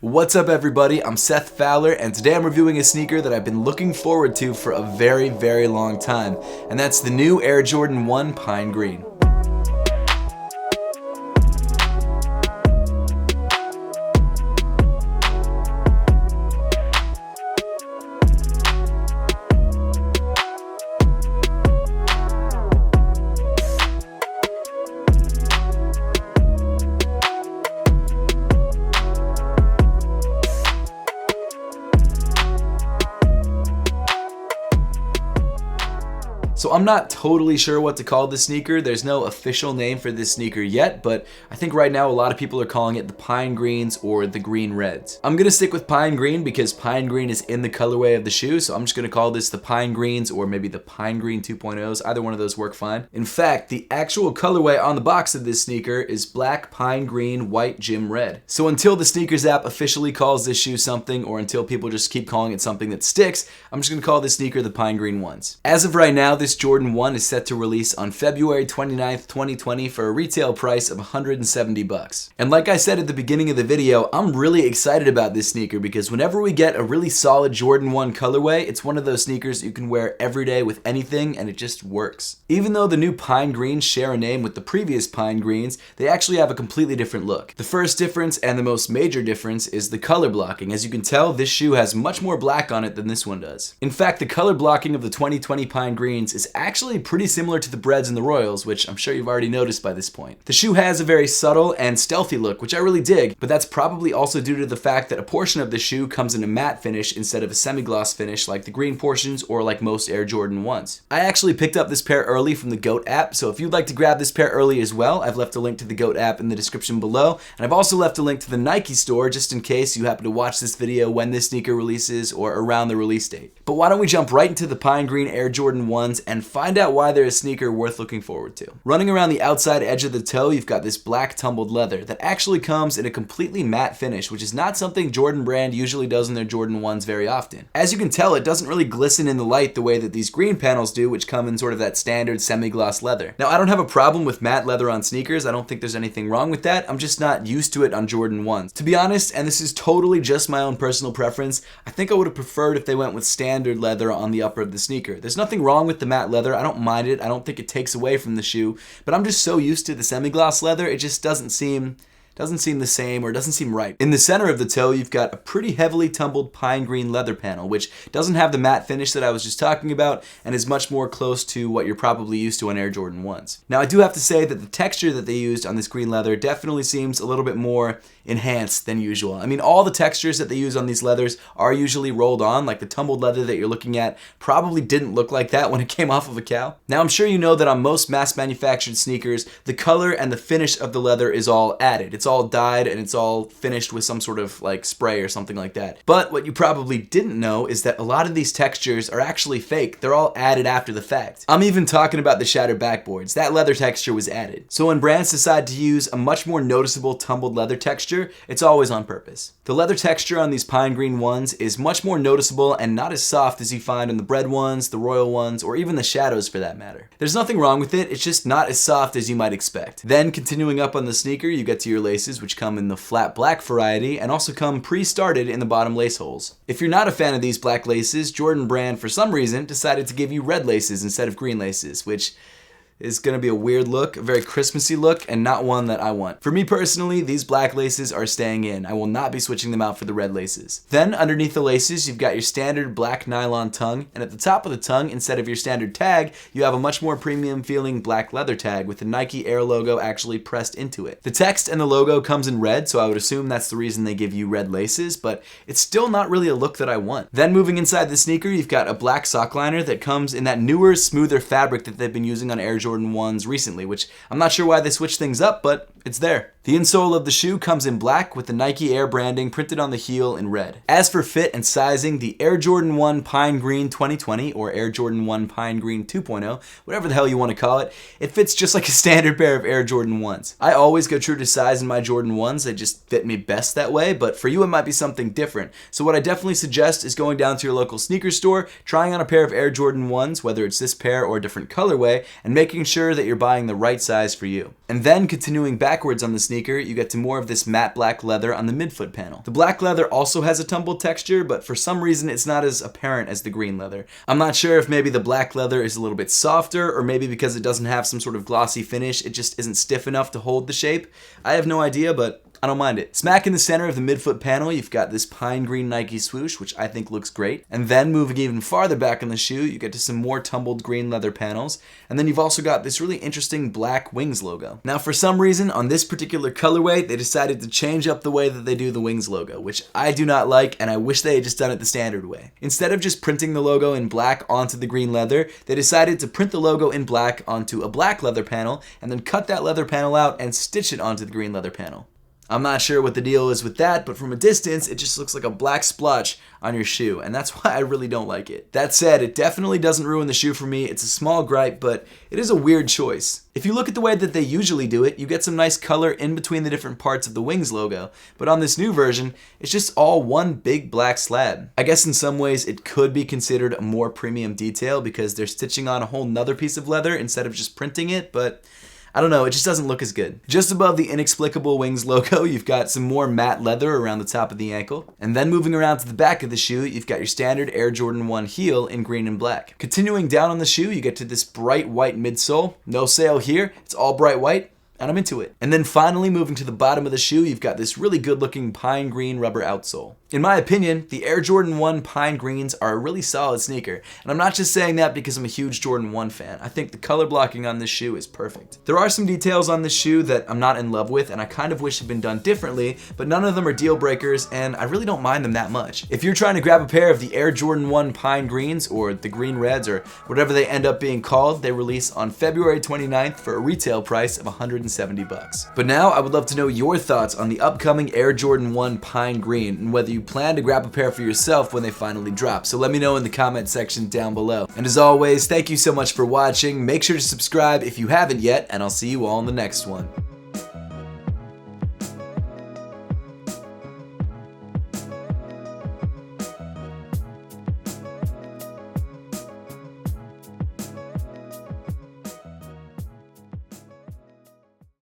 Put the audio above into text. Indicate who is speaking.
Speaker 1: What's up everybody, I'm Seth Fowler and today I'm reviewing a sneaker that I've been looking forward to for a very long time, and that's the new Air Jordan 1 Pine Green. So I'm not totally sure what to call this sneaker. There's no official name for this sneaker yet, but I think right now a lot of people are calling it the Pine Greens or the Green Reds. I'm gonna stick with Pine Green because Pine Green is in the colorway of the shoe, so I'm just gonna call this the Pine Greens or maybe the Pine Green 2.0s. Either one of those work fine. In fact, the actual colorway on the box of this sneaker is black, pine green, white, gym red. So until the sneakers app officially calls this shoe something, or until people just keep calling it something that sticks, I'm just gonna call this sneaker the Pine Green ones. As of right now, this Jordan 1 is set to release on February 29th, 2020 for a retail price of $170. And like I said at the beginning of the video, I'm really excited about this sneaker because whenever we get a really solid Jordan 1 colorway, it's one of those sneakers you can wear every day with anything and it just works. Even though the new Pine Greens share a name with the previous Pine Greens, they actually have a completely different look. The first difference and the most major difference is the color blocking. As you can tell, this shoe has much more black on it than this one does. In fact, the color blocking of the 2020 Pine Greens is actually pretty similar to the Breds and the Royals, which I'm sure you've already noticed by this point. The shoe has a very subtle and stealthy look, which I really dig, but that's probably also due to the fact that a portion of the shoe comes in a matte finish instead of a semi-gloss finish like the green portions or like most Air Jordan 1s. I actually picked up this pair early from the GOAT app, so if you'd like to grab this pair early as well, I've left a link to the GOAT app in the description below, and I've also left a link to the Nike store just in case you happen to watch this video when this sneaker releases or around the release date. But why don't we jump right into the Pine Green Air Jordan 1s and find out why they're a sneaker worth looking forward to. Running around the outside edge of the toe, you've got this black tumbled leather that actually comes in a completely matte finish, which is not something Jordan Brand usually does in their Jordan 1s very often. As you can tell, it doesn't really glisten in the light the way that these green panels do, which come in sort of that standard semi-gloss leather. Now, I don't have a problem with matte leather on sneakers. I don't think there's anything wrong with that. I'm just not used to it on Jordan 1s. To be honest, and this is totally just my own personal preference, I think I would have preferred if they went with standard leather on the upper of the sneaker. There's nothing wrong with the matte leather. I don't mind it. I don't think it takes away from the shoe, but I'm just so used to the semi-gloss leather, it just doesn't seem the same or doesn't seem right. In the center of the toe, you've got a pretty heavily tumbled pine green leather panel, which doesn't have the matte finish that I was just talking about and is much more close to what you're probably used to on Air Jordan 1s. Now, I do have to say that the texture that they used on this green leather definitely seems a little bit more enhanced than usual. I mean, all the textures that they use on these leathers are usually rolled on, like the tumbled leather that you're looking at probably didn't look like that when it came off of a cow. Now, I'm sure you know that on most mass manufactured sneakers, the color and the finish of the leather is all added. It's all dyed and it's all finished with some sort of like spray or something like that. But what you probably didn't know is that a lot of these textures are actually fake. They're all added after the fact. I'm even talking about the shattered backboards. That leather texture was added. So when brands decide to use a much more noticeable tumbled leather texture, it's always on purpose. The leather texture on these Pine Green 1s is much more noticeable and not as soft as you find on the Bred ones, the Royal ones, or even the Shadows for that matter. There's nothing wrong with it, it's just not as soft as you might expect. Then continuing up on the sneaker, you get to your laces, which come in the flat black variety and also come pre-started in the bottom lace holes. If you're not a fan of these black laces, Jordan Brand for some reason decided to give you red laces instead of green laces, which is going to be a weird look, a very Christmassy look, and not one that I want. For me personally, these black laces are staying in. I will not be switching them out for the red laces. Then underneath the laces, you've got your standard black nylon tongue, and at the top of the tongue, instead of your standard tag, you have a much more premium feeling black leather tag with the Nike Air logo actually pressed into it. The text and the logo comes in red, so I would assume that's the reason they give you red laces, but it's still not really a look that I want. Then moving inside the sneaker, you've got a black sock liner that comes in that newer, smoother fabric that they've been using on Air Jordan 1s recently, which I'm not sure why they switched things up, but it's there. The insole of the shoe comes in black with the Nike Air branding printed on the heel in red. As for fit and sizing, the Air Jordan 1 Pine Green 2020 or Air Jordan 1 Pine Green 2.0, whatever the hell you want to call it, it fits just like a standard pair of Air Jordan 1s. I always go true to size in my Jordan 1s, they just fit me best that way, but for you it might be something different. So what I definitely suggest is going down to your local sneaker store, trying on a pair of Air Jordan 1s, whether it's this pair or a different colorway, and making sure that you're buying the right size for you. And then continuing backwards on the sneaker, you get to more of this matte black leather on the midfoot panel. The black leather also has a tumbled texture, but for some reason it's not as apparent as the green leather. I'm not sure if maybe the black leather is a little bit softer, or maybe because it doesn't have some sort of glossy finish, it just isn't stiff enough to hold the shape. I have no idea, but I don't mind it. Smack in the center of the midfoot panel, you've got this pine green Nike swoosh, which I think looks great. And then moving even farther back on the shoe, you get to some more tumbled green leather panels. And then you've also got this really interesting black wings logo. Now, for some reason, on this particular colorway, they decided to change up the way that they do the wings logo, which I do not like, and I wish they had just done it the standard way. Instead of just printing the logo in black onto the green leather, they decided to print the logo in black onto a black leather panel, and then cut that leather panel out and stitch it onto the green leather panel. I'm not sure what the deal is with that, but from a distance, it just looks like a black splotch on your shoe, and that's why I really don't like it. That said, it definitely doesn't ruin the shoe for me. It's a small gripe, but it is a weird choice. If you look at the way that they usually do it, you get some nice color in between the different parts of the wings logo, but on this new version, it's just all one big black slab. I guess in some ways it could be considered a more premium detail because they're stitching on a whole nother piece of leather instead of just printing it, but I don't know, it just doesn't look as good. Just above the inexplicable wings logo, you've got some more matte leather around the top of the ankle. And then moving around to the back of the shoe, you've got your standard Air Jordan 1 heel in green and black. Continuing down on the shoe, you get to this bright white midsole. No sale here, it's all bright white, and I'm into it. And then finally, moving to the bottom of the shoe, you've got this really good looking pine green rubber outsole. In my opinion, the Air Jordan 1 Pine Greens are a really solid sneaker, and I'm not just saying that because I'm a huge Jordan 1 fan. I think the color blocking on this shoe is perfect. There are some details on this shoe that I'm not in love with, and I kind of wish had been done differently, but none of them are deal breakers, and I really don't mind them that much. If you're trying to grab a pair of the Air Jordan 1 Pine Greens, or the Green Reds, or whatever they end up being called, they release on February 29th for a retail price of $170. But now I would love to know your thoughts on the upcoming Air Jordan 1 Pine Green, and whether you plan to grab a pair for yourself when they finally drop. So let me know in the comment section down below. And as always, thank you so much for watching. Make sure to subscribe if you haven't yet, and I'll see you all in the next one.